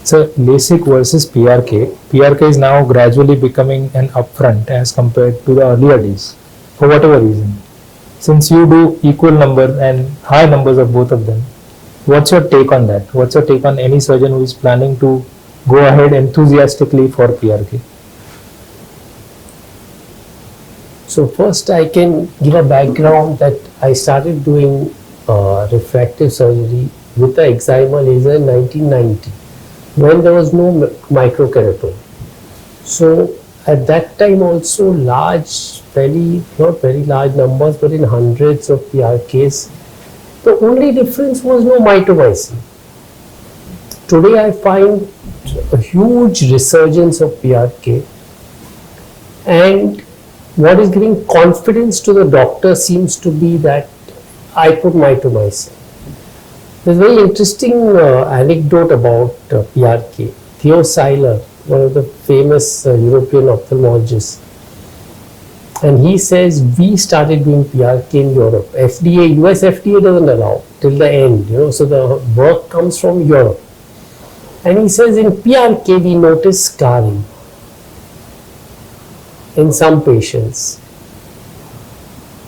So LASIK versus PRK. PRK is now gradually becoming an upfront as compared to the earlier days, for whatever reason. Since you do equal numbers and high numbers of both of them, what's your take on that? What's your take on any surgeon who is planning to go ahead enthusiastically for PRK? So first I can give a background that I started doing refractive surgery with the excimer laser in 1990 when there was no microkeratome. So at that time also large, not very large numbers, but in hundreds of PRKs. The only difference was no mitomycin. Today I find a huge resurgence of PRK, and what is giving confidence to the doctor seems to be that I put mitomycin. There's a very interesting anecdote about PRK. Theo Seiler, one of the famous European ophthalmologists, and he says we started doing PRK in Europe. FDA, US FDA doesn't allow till the end, so the work comes from Europe. And he says in PRK we notice scarring in some patients.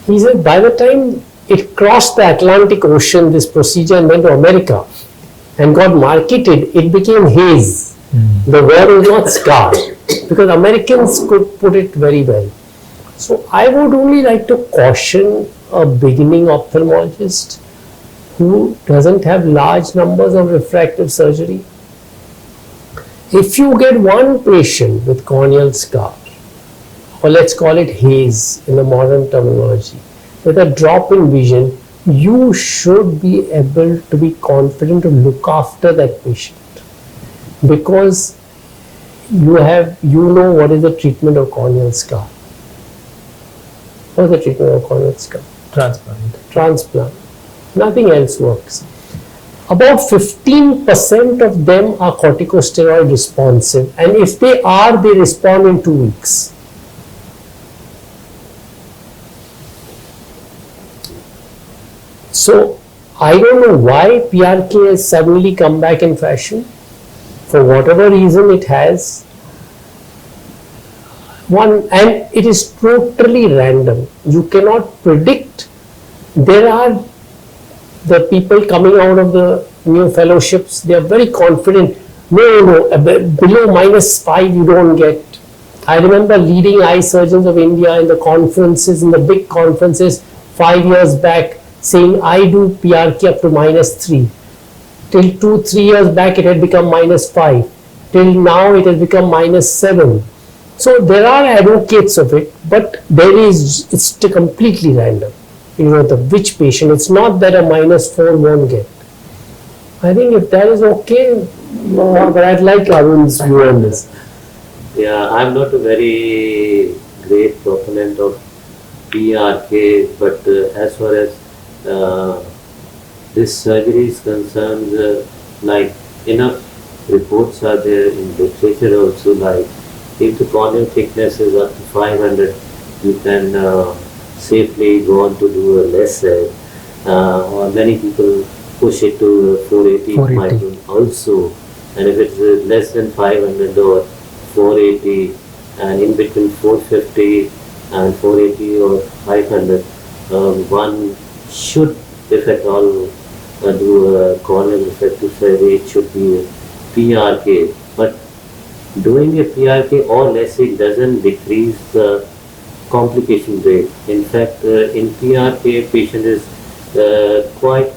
He said by the time it crossed the Atlantic Ocean, this procedure, and went to America and got marketed, it became haze. The word was not scar, because Americans could put it very well. So I would only like to caution a beginning ophthalmologist who doesn't have large numbers of refractive surgery. If you get one patient with corneal scar, or let's call it haze in the modern terminology, with a drop in vision, you should be able to be confident to look after that patient, because you know what is the treatment of corneal scar. What is the treatment of corneal scar? Transplant. Nothing else works. About 15% of them are corticosteroid responsive, and if they are, they respond in 2 weeks. So I don't know why PRK has suddenly come back in fashion. For whatever reason it has. And it is totally random. You cannot predict. There are the people coming out of the new fellowships, they are very confident. No, below -5 you don't get. I remember leading eye surgeons of India in the conferences, in the big conferences 5 years back, saying I do PRK up to -3. Till 2-3 years back it had become -5. Till now it has become -7. So there are advocates of it, but it's completely random. Which patient, it's not that a -4 won't get. I think if that is okay, but I'd like Arun's view on this. Yeah, I'm not a very great proponent of PRK, but as far as this surgery is concerned, like enough reports are there in literature also, like if the corneal thickness is up to 500, you can safely go on to do a LASIK, or many people push it to 480 micron also, and if it's less than 500 or 480 and in between 450 and 480 or 500, one should, if at all, do a corneal refractive surgery. It should be a PRK, but doing a PRK or LASIK doesn't decrease the complication rate. In fact, in PRK, patient is quite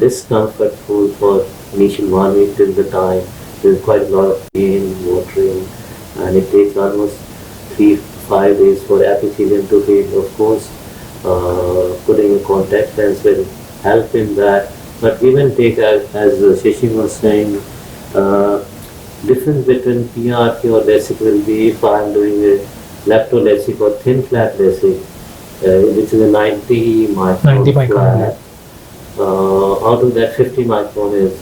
discomfortful for initial 1 week till the time. There's quite a lot of pain, watering, and it takes almost 3-5 days for epithelium to heal. Of course, putting a contact lens will help in that. But even take, as Shashi was saying, difference between PRK or LASIK will be if I'm doing a lepto-LASIK or thin flat LASIK, which is a 90 micron flat. Out of that 50 micron is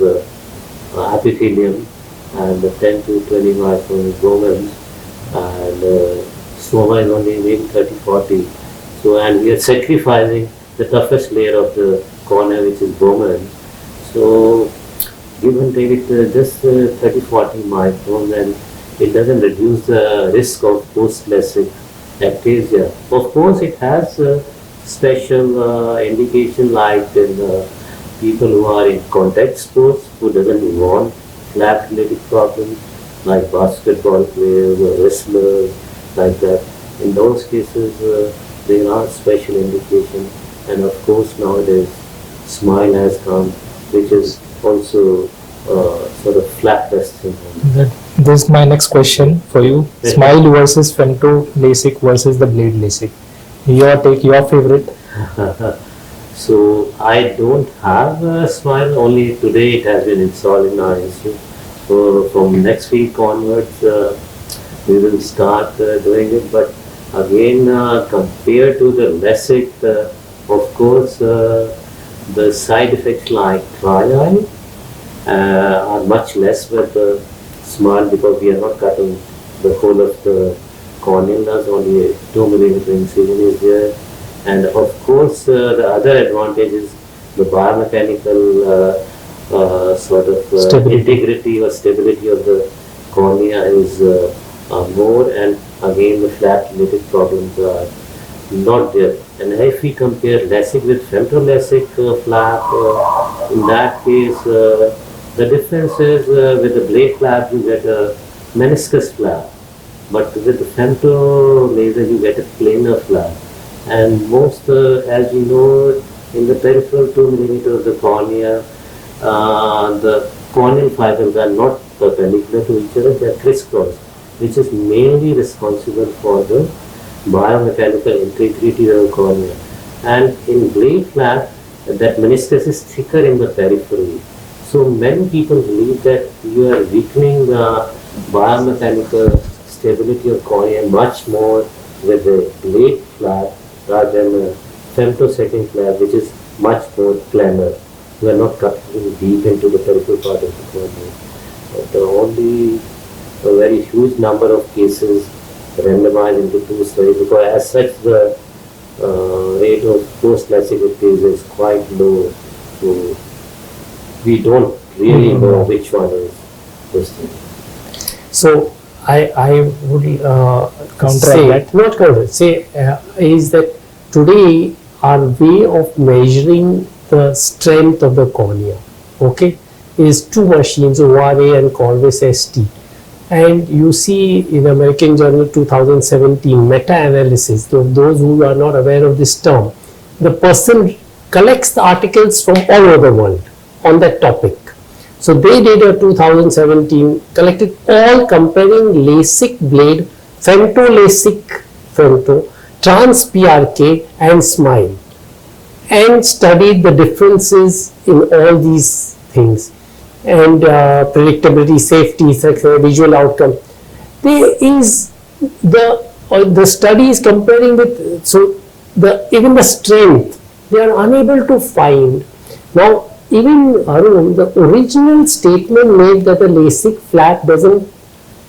epithelium, and the 10 to 20 micron is Bowman, and stoma is only maybe 30-40. So, and we are sacrificing the toughest layer of the cornea, which is Bowman. So give and take it just 30-40 microns, and it doesn't reduce the risk of post-LASIK ectasia. Of course, it has special indication like in people who are in contact sports who doesn't want flap-related problems like basketball players or wrestlers like that. In those cases, there are special indication, and of course nowadays Smile has come, which is also sort of flap testing. This is my next question for you. Smile versus femto LASIK versus the blade LASIK. Your take, your favorite? So I don't have a Smile, only today it has been installed in our institute. So from next week onwards, we will start doing it. But again, compared to the LASIK, of course, the side effects like dry eye are much less with the Smile, because we are not cutting the whole of the corneal, only a 2 millimeter incision is there. And of course, the other advantage is the biomechanical sort of integrity or stability of the cornea is more, and again the flap related problems are not there. And if we compare LASIK with femto-LASIK flap, in that case the difference is with the blade flap you get a meniscus flap, but with the femto laser you get a planar flap. And most, as you know, in the peripheral 2 millimeter of the cornea, the corneal fibers are not perpendicular to each other, they are crisscross, which is mainly responsible for the biomechanical integrity of the cornea. And in blade flap, that meniscus is thicker in the periphery. So many people believe that you are weakening the biomechanical stability of cornea much more with the blade flap rather than a femtosecond flap, which is much more planar. You are not cutting deep into the peripheral part of the cornea. But only a very huge number of cases randomized into 2 studies, because as such the rate of post-LASIK ectasia is quite low. So we don't really know which one is this thing. So I would say is that today our way of measuring the strength of the cornea, okay, is 2 machines, ORA and Corvus ST. And you see in American Journal 2017 meta-analysis, those who are not aware of this term, the person collects the articles from all over the world on that topic. So they did a 2017, collected all comparing LASIK blade, femto-LASIK femto, trans PRK and Smile, and studied the differences in all these things, and predictability, safety, visual outcome. There is the study is comparing with, so even the strength they are unable to find. Now even Arun, the original statement made that the LASIK flap doesn't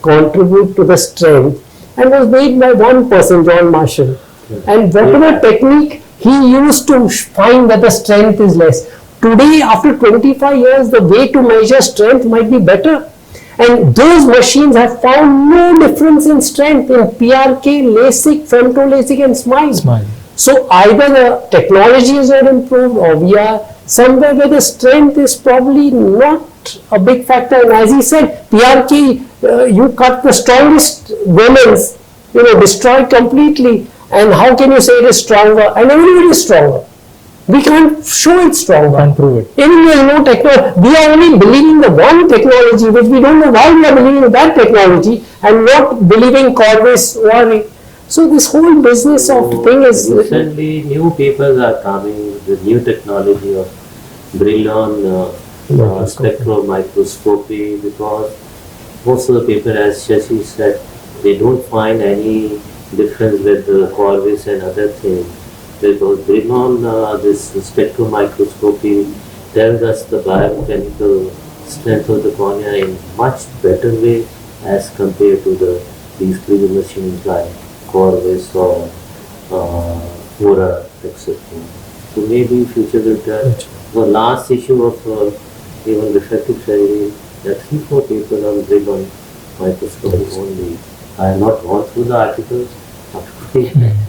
contribute to the strength, and was made by one person, John Marshall, and whatever technique he used to find that the strength is less. Today, after 25 years, the way to measure strength might be better. And those machines have found no difference in strength in PRK, LASIK, femto-LASIK and Smile. So either the technologies are improved, or we are somewhere where the strength is probably not a big factor. And as he said, PRK, you cut the strongest women's, destroyed completely. And how can you say it is stronger? And everybody is stronger. We can't show it stronger. Can't prove it. Even there is no technology. We are only believing the one technology, which we don't know why we are believing that technology, and not believing Corvus or. So this whole business of thing is. Recently, new papers are coming with new technology of Brillon spectral microscopy, because most of the paper, as Shashi said, they don't find any difference with the Corvus and other things. Because Brillon, this spectral microscopy tells us the biomechanical strength of the cornea in much better way as compared to these previous machines like Corvus or Aura, etc. So maybe future will tell. The last issue of even refractive surgery, there are 3-4 people on big on microscopy only. I have not gone through the articles.